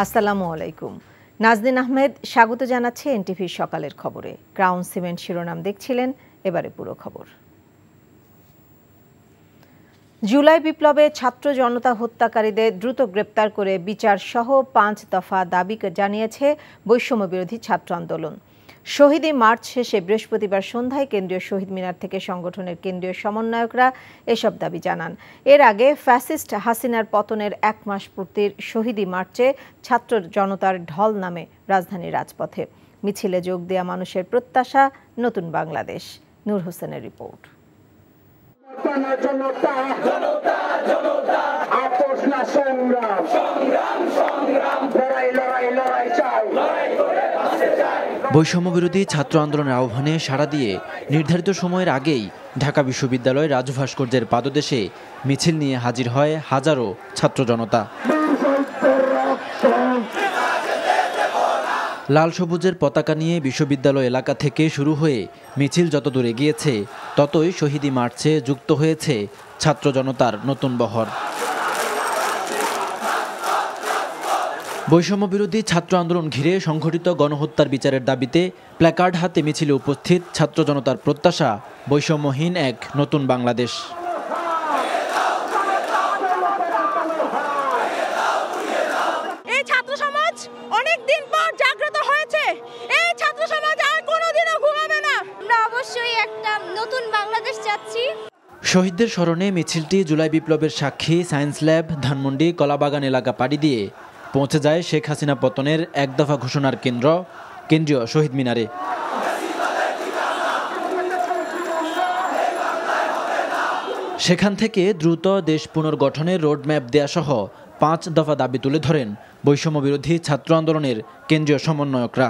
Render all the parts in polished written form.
আসসালামু আলাইকুম। নাজনীন আহমেদ স্বাগত জানাচ্ছে এনটিভির সকালের খবরে। ক্রাউন সিমেন্ট শিরোনাম দেখছিলেন, এবারে পুরো খবর। জুলাই বিপ্লবে ছাত্র জনতা হত্যাকারীদের দ্রুত গ্রেপ্তার করে বিচার সহ 5 দফা দাবি জানিয়েছে বৈষম্য বিরোধী ছাত্র আন্দোলন। শহীদী মার্চ শেষে বৃহস্পতিবার সন্ধ্যায় কেন্দ্রীয় শহীদ মিনার থেকে সংগঠনের কেন্দ্রীয় সমন্বয়করা এসব দাবি জানান। এর আগে ফ্যাসিস্ট হাসিনার পতনের 1 মাস পূর্তির শহীদী মার্চে ছাত্র জনতার ঢল নামে রাজধানীর রাজপথে। মিছিলে যোগ দেয়া মানুষের প্রত্যাশা নতুন বাংলাদেশ। নূর হোসেনের রিপোর্ট। বৈষম্য বিরোধী ছাত্র আন্দোলনের আহ্বানে সাড়া দিয়ে নির্ধারিত সময়ের আগেই ঢাকা বিশ্ববিদ্যালয় রাজু ভাস্কর্যের পাদদেশে মিছিল নিয়ে হাজির হয় হাজারো ছাত্র জনতা। লাল সবুজের পতাকা নিয়ে বিশ্ববিদ্যালয় এলাকা থেকে শুরু হয়ে মিছিল যতদূর এগিয়েছে ততই শহীদী মার্চে যুক্ত হয়েছে ছাত্র জনতার নতুন বহর। বৈষম্য বিরোধী ছাত্র আন্দোলন ঘিরে সংঘটিত গণহত্যার বিচারের দাবিতে প্ল্যাকার্ড হাতে মিছিলে উপস্থিত ছাত্র জনতার প্রত্যাশা বৈষম্যহীন এক নতুন বাংলাদেশ। এই ছাত্র সমাজ অনেক দিন পর জাগ্রত হয়েছে। এই ছাত্র সমাজ আর কোনোদিনও ঘুমাবে না। আমরা অবশ্যই একটা নতুন বাংলাদেশ চাচ্ছি। শহীদদের স্মরণে মিছিলটি জুলাই বিপ্লবের সাক্ষী সায়েন্স ল্যাব, ধানমন্ডি, কলাবাগান এলাকা পাড়ি দিয়ে পৌঁছে যায় শেখ হাসিনা পতনের 1 দফা ঘোষণার কেন্দ্র কেন্দ্রীয় শহীদ মিনারে। সেখান থেকে দ্রুত দেশ পুনর্গঠনের রোডম্যাপ দেয়া সহ 5 দফা দাবি তুলে ধরেন বৈষম্য বিরোধী ছাত্র আন্দোলনের কেন্দ্রীয় সমন্বয়করা।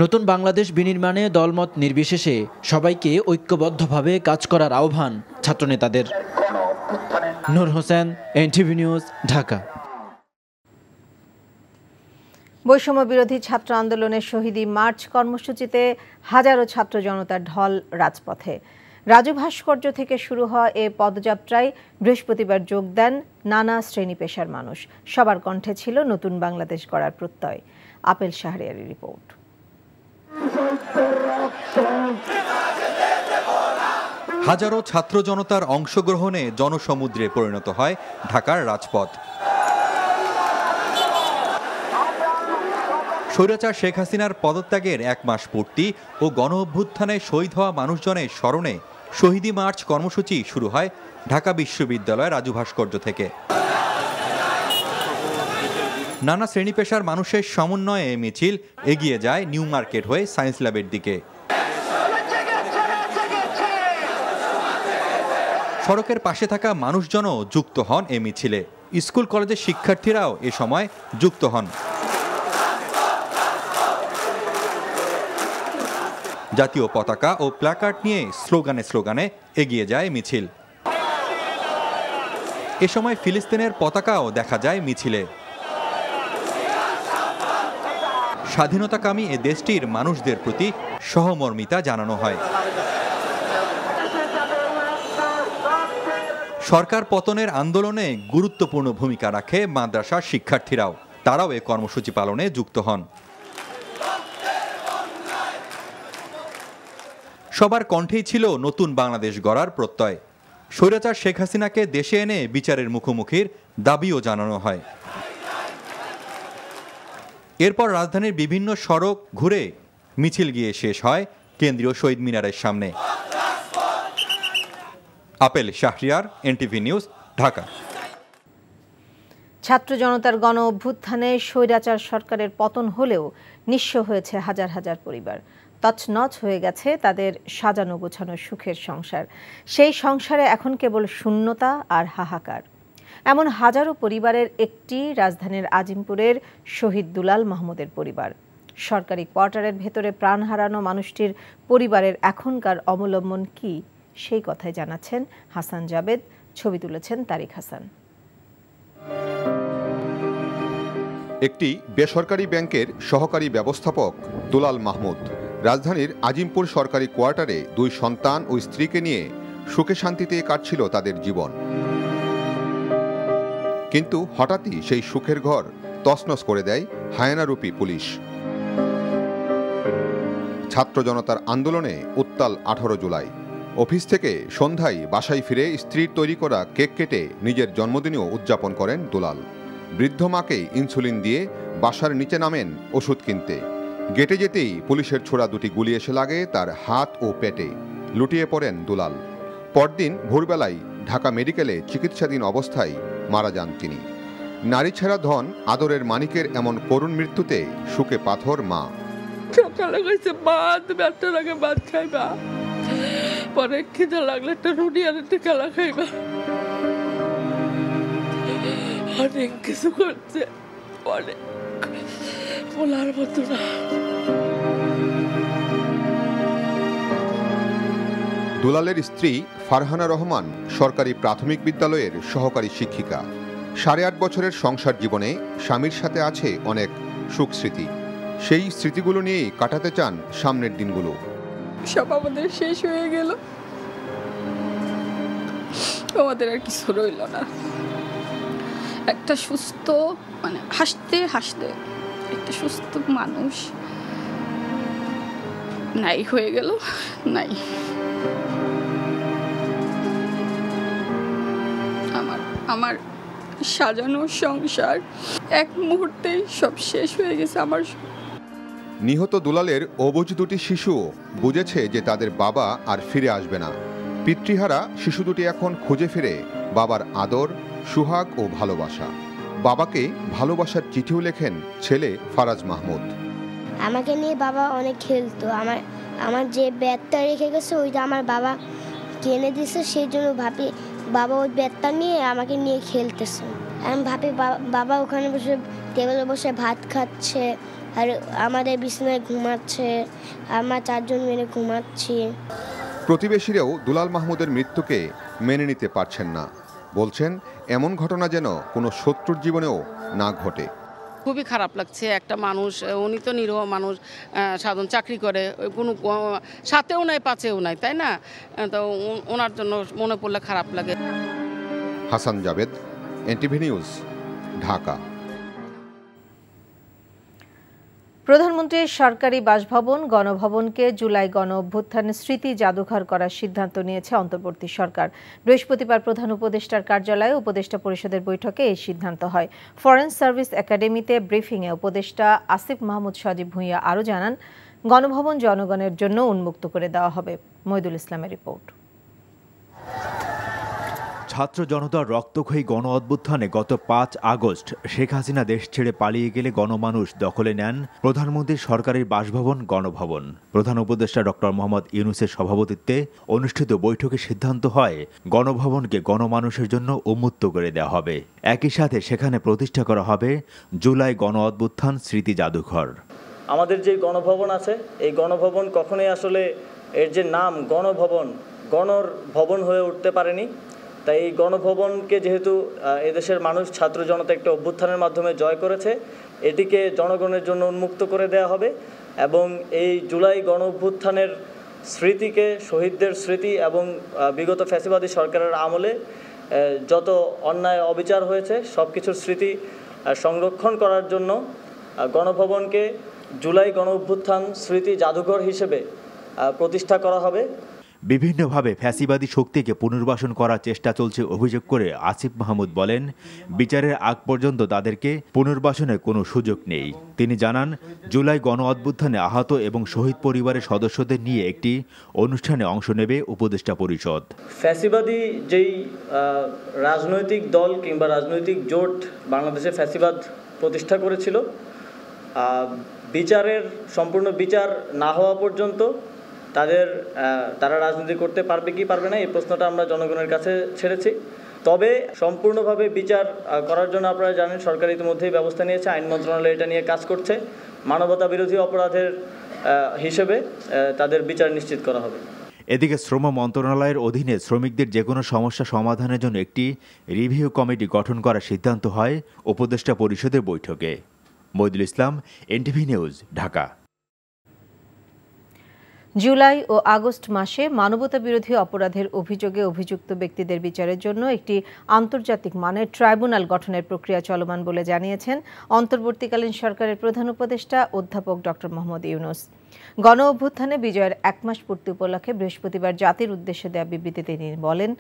নতুন বাংলাদেশ বিনির্মাণে দলমত নির্বিশেষে সবাইকে ঐক্যবদ্ধভাবে কাজ করার আহ্বান ছাত্রনেতাদের। নূর হোসেন, এনটিভি নিউজ, ঢাকা। বৈষম্য বিরোধী ছাত্র আন্দোলনের শহীদী মার্চ কর্মসূচিতে হাজারো ছাত্র জনতার ঢল রাজপথে। রাজু ভাস্কর্য থেকে শুরু হওয়া এ পদযাত্রায় বৃহস্পতিবার যোগ দেন নানা শ্রেণী পেশার মানুষ। সবার কণ্ঠে ছিল নতুন বাংলাদেশ গড়ার প্রত্যয়। আপেল শাহরিয়ারের রিপোর্ট। হাজারো ছাত্র জনতার অংশগ্রহণে জনসমুদ্রে পরিণত হয় ঢাকার রাজপথ। স্বৈরাচার শেখ হাসিনার পদত্যাগের 1 মাস পূর্তি ও গণ অভ্যুত্থানে শহীদ হওয়া মানুষজনের স্মরণে শহীদী মার্চ কর্মসূচি শুরু হয় ঢাকা বিশ্ববিদ্যালয় রাজু ভাস্কর্য থেকে। নানা শ্রেণী পেশার মানুষের সমন্বয়ে মিছিল এগিয়ে যায় নিউ মার্কেট হয়ে সায়েন্স ল্যাবের দিকে। সড়কের পাশে থাকা মানুষজনও যুক্ত হন এ মিছিলে। স্কুল কলেজের শিক্ষার্থীরাও এ সময় যুক্ত হন। জাতীয় পতাকা ও প্ল্যাকার্ড নিয়ে স্লোগানে স্লোগানে এগিয়ে যায় মিছিল। এ সময় ফিলিস্তিনের পতাকাও দেখা যায় মিছিলে। স্বাধীনতাকামী এ দেশটির মানুষদের প্রতি সহমর্মিতা জানানো হয়। সরকার পতনের আন্দোলনে গুরুত্বপূর্ণ ভূমিকা রাখে মাদ্রাসার শিক্ষার্থীরাও। তারাও এ কর্মসূচি পালনে যুক্ত হন। সবার কণ্ঠেই ছিল নতুন বাংলাদেশ গড়ার প্রত্যয়। স্বৈরাচার শেখ হাসিনাকে দেশে এনে বিচারের মুখোমুখির দাবিও জানানো হয়। এরপর রাজধানীর বিভিন্ন সড়ক ঘুরে মিছিল গিয়ে শেষ হয় কেন্দ্রীয় শহীদ মিনারের সামনে। Apple Shahriar, NTV news, Dhaka. ছাত্র জনতার গণ অভ্যুত্থানে স্বৈরাচার সরকারের পতন হলেও নিঃস্ব হয়েছে হাজার হাজার পরিবার। তছনছ হয়ে গেছে তাদের সাজানো গোছানো সুখের সংসার। সেই সংসারে এখন কেবল শূন্যতা আর হাহাকার। এমন হাজারো পরিবারের একটি রাজধানীর আজিমপুরের শহীদ দুলাল মাহমুদের পরিবার। সরকারি কোয়ার্টারের ভেতরে প্রাণ হারানো মানুষটির পরিবারের এখনকার অবলম্বন কি, সেই কথাই জানাচ্ছেন হাসান জাবেদ। ছবি তুলেছেন তারিক হাসান। একটি বেসরকারি ব্যাংকের সহকারী ব্যবস্থাপক দুলাল মাহমুদ রাজধানীর আজিমপুর সরকারি কোয়ার্টারে 2 সন্তান ও স্ত্রীকে নিয়ে সুখে শান্তিতে কাটছিল তাদের জীবন। কিন্তু হঠাৎই সেই সুখের ঘর তছনছ করে দেয় হায়নারূপী পুলিশ। ছাত্র জনতার আন্দোলনে উত্তাল 18 জুলাই। অফিস থেকে সন্ধ্যায় বাসায় ফিরে স্ত্রীর তৈরি করা কেক কেটে নিজের জন্মদিনেও উদযাপন করেন দুলাল। বৃদ্ধ মাকে ইনসুলিন দিয়ে বাসার নিচে নামেন ওষুধ কিনতে। গেটে যেতেই পুলিশের ছোড়া 2টি গুলি এসে লাগে তার হাত ও পেটে। লুটিয়ে পড়েন দুলাল। পরদিন ভোরবেলায় ঢাকা মেডিকেলে চিকিৎসাধীন অবস্থায় মারা যান তিনি। নারী ছেঁড়া ধন আদরের মানিকের এমন করুণ মৃত্যুতে শুকে পাথর মা। সকালে কইছে মা তুমি একটা লাগে ভাত খাইবা, পরে খিদে লাগলে একটা রুটি আর একটা খেলা খাইবা। অনেক কিছু করছে, অনেক বলার মতো না। দুলালের স্ত্রী ফারহানা রহমান সরকারি প্রাথমিক বিদ্যালয়ের সহকারী শিক্ষিকা। 8.5 বছরের সংসার জীবনে স্বামীর সাথে আছে অনেক সুখ স্মৃতি। সেই স্মৃতিগুলো নিয়েই কাটাতে চান সামনের দিনগুলো। সব আমাদের শেষ হয়ে গেল, আমাদের আর কিছু রইল না। একটা সুস্থ হাসতে হাসতে একটা সুস্থ মানুষ নাই হয়ে গেল, নাই। আমার সাজানো সংসার এক মুহূর্তেই সব শেষ হয়ে গেছে আমার। নিহত দুলালের অবুঝ 2টি শিশুও বুঝেছে যে তাদের বাবা আর ফিরে আসবে না। পিতৃহারা শিশু 2টি এখন খুঁজে ফিরে বাবার আদর, সুহাগ ও ভালোবাসা। বাবাকে ভালোবাসার চিঠিও লেখেন ছেলে ফারাজ মাহমুদ। আমাকে নিয়ে বাবা অনেক খেলতো। আমার যে ব্যাটটা রেখে গেছে ওইটা আমার বাবা কিনে দিয়েছে, সেই জন্য ভাবি বাবা ওই ব্যাটটা নিয়ে আমাকে নিয়ে খেলতেছে। আমি ভাবি বাবা ওখানে বসে টেবিলে বসে ভাত খাচ্ছে আর আমাদের বিছানায় ঘুমাচ্ছে, আমরা 4 জন মিলে ঘুমাচ্ছি। প্রতিবেশীরাও দুলাল মাহমুদের মৃত্যুকে মেনে নিতে পারছেন না। বলছেন এমন ঘটনা যেন কোনো শত্রুর জীবনেও না ঘটে। খুবই খারাপ লাগছে। একটা মানুষ, উনি তো নিরীহ মানুষ, সাধারণ চাকরি করে, কোনো সাথেও নাই পাচেও নাই, তাই না? তো ওনার জন্য মনে পড়লে খারাপ লাগে। Hasan Jabed, NTV news, Dhaka. প্রধানমন্ত্রীর সরকারি বাসভবন গণভবনকে জুলাই গণ অভ্যুত্থানের স্মৃতি জাদুঘর করার সিদ্ধান্ত নিয়েছে অন্তর্বর্তী সরকার। বৃহস্পতিবার প্রধান উপদেষ্টার কার্যালয়ে উপদেষ্টা পরিষদের বৈঠকে এই সিদ্ধান্ত হয়। ফরেন সার্ভিস একাডেমিতে ব্রিফিংয়ে উপদেষ্টা আসিফ মাহমুদ সজীব ভুঁইয়া আরও জানান, গণভবন জনগণের জন্য উন্মুক্ত করে দেওয়া হবে। মইদুল ইসলামের রিপোর্ট। ছাত্র জনতার রক্তক্ষয়ী গণ অভ্যুত্থানে গত 5 আগস্ট শেখ হাসিনা দেশ ছেড়ে পালিয়ে গেলে গণমানুষ দখলে নেন প্রধানমন্ত্রীর সরকারি বাসভবন গণভবন। প্রধান উপদেষ্টা ডক্টর মোহাম্মদ ইউনূসের সভাপতিত্বে অনুষ্ঠিত বৈঠকে সিদ্ধান্ত হয় গণভবনকে গণমানুষের জন্য উন্মুক্ত করে দেওয়া হবে। একই সাথে সেখানে প্রতিষ্ঠা করা হবে জুলাই গণ অভ্যুত্থান স্মৃতি জাদুঘর। আমাদের যে গণভবন আছে, এই গণভবন কখনোই আসলে এর যে নাম গণভবন, গণর ভবন হয়ে উঠতে পারেনি। তাই এই গণভবনকে যেহেতু এদেশের মানুষ ছাত্র জনতা একটা অভ্যুত্থানের মাধ্যমে জয় করেছে, এটিকে জনগণের জন্য উন্মুক্ত করে দেওয়া হবে এবং এই জুলাই গণ অভ্যুত্থানের স্মৃতিকে, শহীদদের স্মৃতি এবং বিগত ফ্যাসিবাদী সরকারের আমলে যত অন্যায় অবিচার হয়েছে সব কিছুর স্মৃতি সংরক্ষণ করার জন্য গণভবনকে জুলাই গণ অভ্যুত্থান স্মৃতি জাদুঘর হিসেবে প্রতিষ্ঠা করা হবে। বিভিন্নভাবে ফ্যাসিবাদী শক্তিকে পুনর্বাসন করার চেষ্টা চলছে অভিযোগ করে আসিফ মাহমুদ বলেন, বিচারের আগ পর্যন্ত তাদেরকে পুনর্বাসনের কোনো সুযোগ নেই। তিনি জানান, জুলাই গণ অভ্যুত্থানে আহত এবং শহীদ পরিবারের সদস্যদের নিয়ে একটি অনুষ্ঠানে অংশ নেবে উপদেষ্টা পরিষদ। ফ্যাসিবাদী যেই রাজনৈতিক দল কিংবা রাজনৈতিক জোট বাংলাদেশে ফ্যাসিবাদ প্রতিষ্ঠা করেছিল, বিচারের সম্পূর্ণ বিচার না হওয়া পর্যন্ত তারা রাজনীতি করতে পারবে কি পারবে না, এই প্রশ্নটা আমরা জনগণের কাছে ছেড়েছি। তবে সম্পূর্ণভাবে বিচার করার জন্য আপনারা জানেন সরকার ইতিমধ্যেই ব্যবস্থা নিয়েছে, আইন মন্ত্রণালয় এটা নিয়ে কাজ করছে। মানবতা বিরোধী অপরাধের হিসেবে তাদের বিচার নিশ্চিত করা হবে। এদিকে শ্রম মন্ত্রণালয়ের অধীনে শ্রমিকদের যে কোনো সমস্যা সমাধানের জন্য একটি রিভিউ কমিটি গঠন করার সিদ্ধান্ত হয় উপদেষ্টা পরিষদের বৈঠকে। মইদুল ইসলাম, এনটিভি নিউজ, ঢাকা। জুলাই ও আগস্ট মাসে মানবতা বিরোধী অপরাধের অভিযোগে অভিযুক্ত ব্যক্তিদের বিচারের জন্য একটি আন্তর্জাতিক মানের ট্রাইব্যুনাল গঠনের প্রক্রিয়া চলমান বলে জানিয়েছেন অন্তর্বর্তীকালীন সরকারের প্রধান উপদেষ্টা অধ্যাপক ডক্টর মোহাম্মদ ইউনূস। গণ অভ্যুত্থানে বিজয়ের 1 মাস পূর্তি উপলক্ষে বৃহস্পতিবার জাতির উদ্দেশ্যে দেওয়া বিবৃতিতে তিনি বলেন,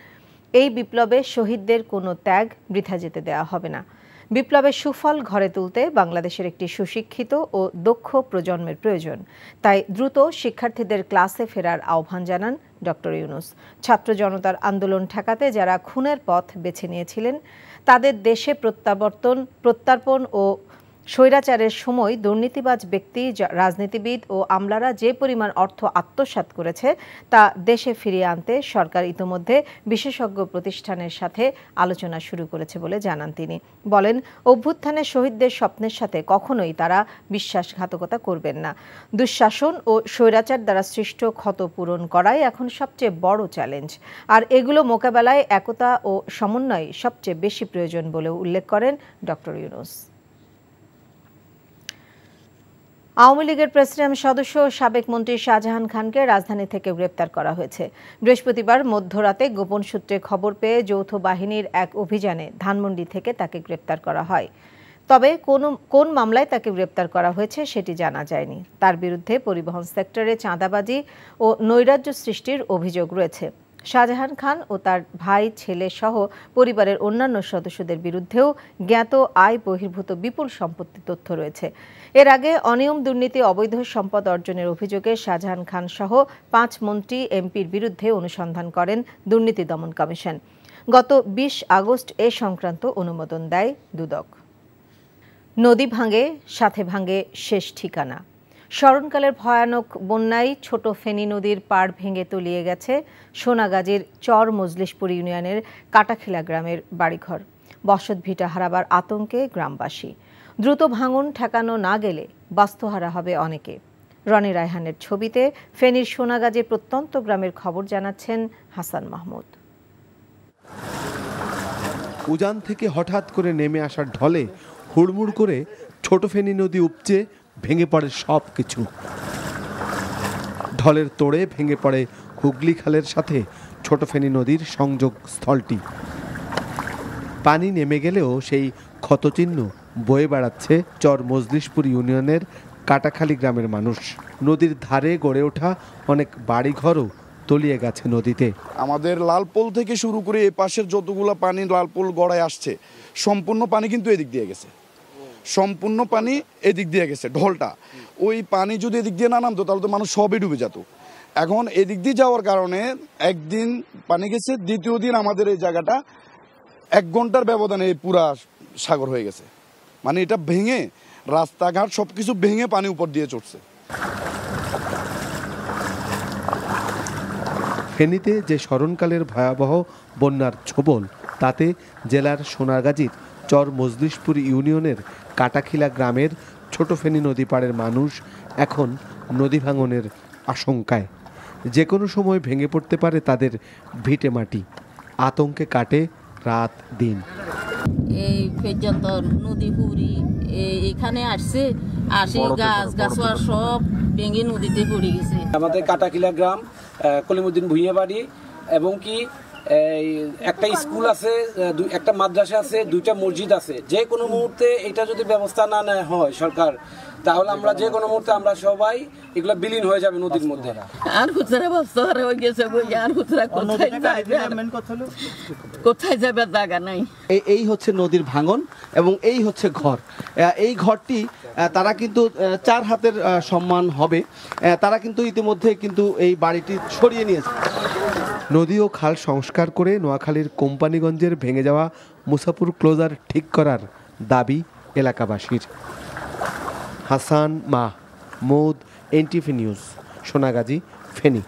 এই বিপ্লবে শহীদদের কোনো ত্যাগ বৃথা যেতে দেওয়া হবে না। বিপ্লবের সুফল ঘরে তুলতে বাংলাদেশের একটি সুশিক্ষিত ও দক্ষ প্রজন্মের প্রয়োজন। তাই দ্রুত শিক্ষার্থীদের ক্লাসে ফেরার আহ্বান জানান ডক্টর ইউনূস। ছাত্র জনতার আন্দোলন ঠেকাতে যারা খুনের পথ বেছে নিয়েছিলেন তাদের দেশে প্রত্যার্পণ ও স্বৈরাচারের সময় দুর্নীতিবাজ ব্যক্তি, রাজনীতিবিদ ও আমলারা যে পরিমাণ অর্থ আত্মসাৎ করেছে তা দেশে ফিরিয়ে আনতে সরকার ইতোমধ্যে বিশেষজ্ঞ প্রতিষ্ঠানের সাথে আলোচনা শুরু করেছে বলে জানান তিনি। বলেন, অভ্যুত্থানের শহীদদের স্বপ্নের সাথে কখনোই তারা বিশ্বাসঘাতকতা করবেন না। দুঃশাসন ও স্বৈরাচার দ্বারা সৃষ্ট ক্ষত পূরণ করাই এখন সবচেয়ে বড় চ্যালেঞ্জ, আর এগুলো মোকাবেলায় একতা ও সমন্বয় সবচেয়ে বেশি প্রয়োজন বলেও উল্লেখ করেন ডক্টর ইউনূস। আওয়ামী লীগের প্রেসিডিয়াম সদস্য সাবেক মন্ত্রী শাহজাহান খানকে রাজধানী থেকে গ্রেপ্তার করা হয়েছে। বৃহস্পতিবার মধ্যরাতে গোপন সূত্রে খবর পেয়ে যৌথ বাহিনীর এক অভিযানে ধানমন্ডি থেকে তাকে গ্রেপ্তার করা হয়। তবে কোন মামলায় তাকে গ্রেপ্তার করা হয়েছে সেটি জানা যায়নি। তার বিরুদ্ধে পরিবহন সেক্টরে চাঁদাবাজি ও নৈরাজ্য সৃষ্টির অভিযোগ রয়েছে। শাহজাহান খান ও তার ভাই, ছেলে সহ পরিবারের অন্যান্য সদস্যদের বিরুদ্ধেও জ্ঞাত আয় বহির্ভূত বিপুল সম্পত্তি তথ্য রয়েছে। এর আগে অনিয়ম, দুর্নীতি, অবৈধ সম্পদ অর্জনের অভিযোগে শাহজাহান খান সহ 5 মন্ত্রী, এমপির বিরুদ্ধে অনুসন্ধান করেন দুর্নীতি দমন কমিশন। গত 20 আগস্ট এ সংক্রান্ত অনুমোদন দেয় দুদক। নদী ভাঙে, সাথে ভাঙে শেষ ঠিকানা। স্মরণকালের ভয়ানক বন্যায় ছোট ফেনী নদীর পাড় ভেঙে তলিয়ে গেছে সোনাগাজীর চর মজলিশপুর ইউনিয়নের কাটাখিলা গ্রামের বাড়িঘর। বসতভিটা হারাবার আতঙ্কে গ্রামবাসী। দ্রুত ভাঙন ঠেকানো না গেলে বাস্তুহারা হবে অনেকে। রনি রায়হানের ছবিতে ফেনীর সোনাগাজীর প্রত্যন্ত গ্রামের খবর জানাচ্ছেন হাসান মাহমুদ। উজান থেকে হঠাৎ করে নেমে আসার ঢলে হুড়মুড় করে ছোট ফেনী নদী উপচে ভেঙে পড়ে সব কিছু। ঢলের তোড়ে ভেঙে পড়ে হুগলি খালের সাথে ছোট ফেনী নদীর সংযোগ স্থলটি। পানি নেমে গেলেও সেই ক্ষতচিহ্ন বয়ে বেড়াচ্ছে চর মজলিশপুর ইউনিয়নের কাটাখালী গ্রামের মানুষ। নদীর ধারে গড়ে ওঠা অনেক বাড়িঘরও তলিয়ে গেছে নদীতে। আমাদের লালপোল থেকে শুরু করে এ পাশের যতগুলো পানি লালপোল গড়ায় আসছে, সম্পূর্ণ পানি কিন্তু এদিক দিয়ে গেছে, সম্পূর্ণ পানি এদিক দিয়ে গেছে। ঢলটা ওই পানি যদি এদিক দিয়ে না নামতো তাহলে তো মানুষ সবই ডুবে যেত। এখন এদিক দিয়ে যাওয়ার কারণে একদিন পানি গেছে, দ্বিতীয় দিন আমাদের এই জায়গাটা 1 ঘন্টার ব্যবধানে পুরা সাগর হয়ে গেছে। মানে এটা ভেঙে রাস্তাঘাট সবকিছু ভেঙে পানি উপর দিয়ে চড়ছে। ফেনীতে যে স্মরণকালের ভয়াবহ বন্যার ছোবল, তাতে জেলার সোনাগাজীর চর মজলিশপুর ইউনিয়নের কাটাখিলা গ্রামের ছোট ফেনী নদী পাড়ের মানুষ এখন নদী ভাঙনের আশঙ্কায়। যে কোনো সময় ভেঙে পড়তে পারে তাদের ভিটে মাটি। আতঙ্কে কাটে রাত দিন। এই পর্যন্ত নদী পুরি এখানে আসছে, আসে গাছ সব ভেঙে নদীতে পড়ে গেছে। আমাদের কাটাখিলা গ্রাম, কলিমুদ্দিন ভুঁইয়া বাড়ি এবং কি একটা স্কুল আছে, একটা মাদ্রাসা আছে, 2টা মসজিদ আছে। যে কোনো মুহূর্তে এটা যদি ব্যবস্থা না নেওয়া হয় সরকার, তাহলে আমরা যে কোনো মুহূর্তে আমরা সবাই এগুলো বিলীন হয়ে যাবে নদীর মধ্যে। আর খুচরা বস্তা হয়ে গেছে, আর খুচরা কোথায় যাবে জায়গা নাই। এই হচ্ছে নদীর ভাঙন এবং এই হচ্ছে ঘর। এই ঘরটি তারা কিন্তু 4 হাতের সম্মান হবে, তারা কিন্তু ইতিমধ্যে কিন্তু এই বাড়িটি সরিয়ে নিয়েছে। নদী ও খাল সংস্কার করে নোয়াখালীর কোম্পানিগঞ্জের ভেঙে যাওয়া মুসাপুর ক্লোজার ঠিক করার দাবি এলাকাবাসীর। Hasan Mahmud, NTV news, Sonagazi, Feni.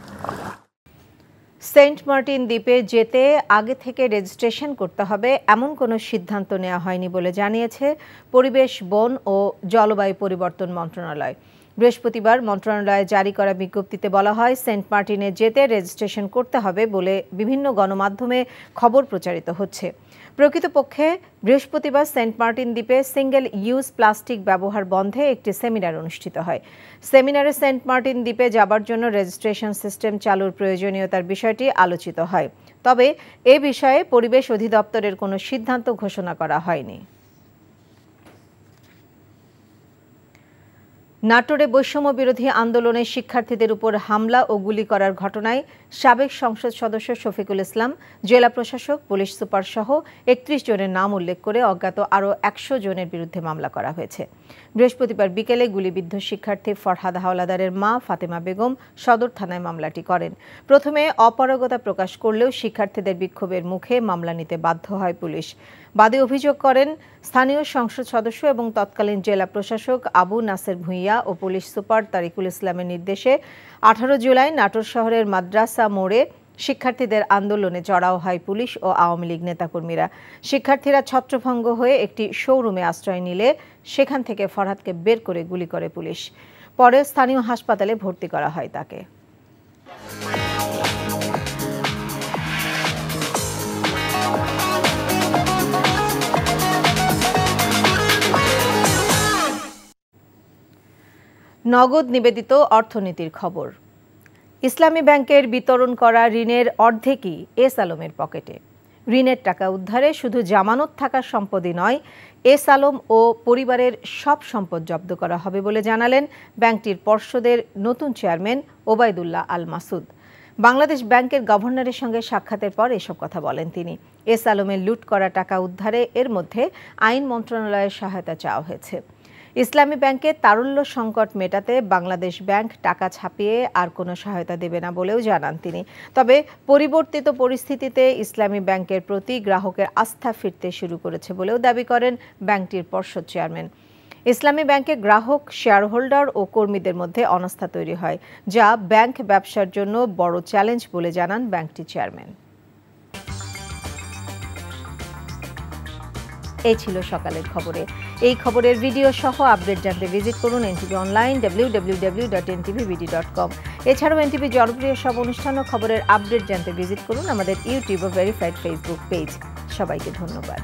Saint Martin দ্বীপে যেতে আগে থেকে রেজিস্ট্রেশন করতে হবে এমন কোনো সিদ্ধান্ত নেওয়া হয়নি বলে জানিয়েছে পরিবেশ, বন ও জলবায়ু পরিবর্তন মন্ত্রণালয়। বৃহস্পতিবার মন্ত্রণালয়ে জারি করা বিজ্ঞপ্তিতে বলা হয়, সেন্ট মার্টিনে যেতে রেজিস্ট্রেশন করতে হবে বলে বিভিন্ন গণমাধ্যমে খবর প্রচারিত হচ্ছে। প্রকৃতপক্ষে বৃহস্পতিবার সেন্ট মার্টিন দ্বীপে সিঙ্গেল ইউজ প্লাস্টিক ব্যবহার বন্ধে একটি সেমিনার অনুষ্ঠিত হয়। সেমিনারে সেন্ট মার্টিন দ্বীপে যাবার জন্য রেজিস্ট্রেশন সিস্টেম চালুর প্রয়োজনীয়তার বিষয়টি আলোচিত হয়। তবে এ বিষয়ে পরিবেশ অধিদপ্তরের কোনো সিদ্ধান্ত ঘোষণা করা হয়নি। নাটোরে বৈষম্য বিরোধী আন্দোলনে শিক্ষার্থীদের উপর হামলা ও গুলি করার ঘটনায় সাবেক সংসদ সদস্য শফিকুল ইসলাম, জেলা প্রশাসক, পুলিশ সুপার সহ 31 জনের নাম উল্লেখ করে অজ্ঞাত আরও 100 জনের বিরুদ্ধে মামলা করা হয়েছে। বৃহস্পতিবার বিকেলে গুলিবিদ্ধ শিক্ষার্থী ফরহাদ হাওলাদারের মা ফাতেমা বেগম সদর থানায় মামলাটি করেন। প্রথমে অপারগতা প্রকাশ করলেও শিক্ষার্থীদের বিক্ষোভের মুখে মামলা নিতে বাধ্য হয় পুলিশ। বাদী অভিযোগ করেন, স্থানীয় সংসদ সদস্য এবং তৎকালীন জেলা প্রশাসক আবু নাসের ভূঁইয়া ও পুলিশ সুপার তারিকুল ইসলামের নির্দেশে 18 জুলাই নাটোর শহরের মাদ্রাসা মোড়ে শিক্ষার্থীদের আন্দোলনে চড়াও হয় পুলিশ ও আওয়ামী লীগ নেতাকর্মীরা। শিক্ষার্থীরা ছত্রভঙ্গ হয়ে একটি শোরুমে আশ্রয় নিলে সেখান থেকে ফরহাদকে বের করে গুলি করে পুলিশ। পরে স্থানীয় হাসপাতালে ভর্তি করা হয় তাকে। নগদ নিবেদিত অর্থনীতির খবর। ইসলামী ব্যাংকের বিতরণ করা ঋণের অর্ধেকই এস আলমের পকেটে। ঋণের টাকা উদ্ধারে শুধু জামানত থাকা সম্পদই নয়, এস আলম ও পরিবারের সব সম্পদ জব্দ করা হবে বলে জানালেন ব্যাংকটির পর্ষদের নতুন চেয়ারম্যান ওবায়দুল্লাহ আল মাসুদ। বাংলাদেশ ব্যাংকের গভর্নরের সঙ্গে সাক্ষাতের পর এসব কথা বলেন তিনি। এস আলমের লুট করা টাকা উদ্ধারে এর মধ্যে আইন মন্ত্রণালয়ের সহায়তা চাওয়া হয়েছে। ইসলামী ব্যাংকে তারল্য সংকট মেটাতে বাংলাদেশ ব্যাংক টাকা ছাপিয়ে আর কোনো সহায়তা দেবে না বলেও জানান তিনি। তবে পরিবর্তিত পরিস্থিতিতে ইসলামী ব্যাংকের প্রতি গ্রাহকের আস্থা ফিরতে শুরু করেছে বলেও দাবি করেন ব্যাংকটির পর্ষদ চেয়ারম্যান। ইসলামী ব্যাংকে গ্রাহক, শেয়ার হোল্ডার ও কর্মীদের মধ্যে অনাস্থা তৈরি হয়, যা ব্যাংক ব্যবসার জন্য বড় চ্যালেঞ্জ বলে জানান ব্যাংকটির চেয়ারম্যান। এই ছিল সকালের খবরে। এই খবরের ভিডিও সহ আপডেট জানতে ভিজিট করুন এনটিভি অনলাইন www.ntvbd.com। এছাড়াও এনটিভি জনপ্রিয় সব অনুষ্ঠান ও খবরের আপডেট জানতে ভিজিট করুন আমাদের ইউটিউব ও ভেরিফাইড ফেসবুক পেজ। সবাইকে ধন্যবাদ।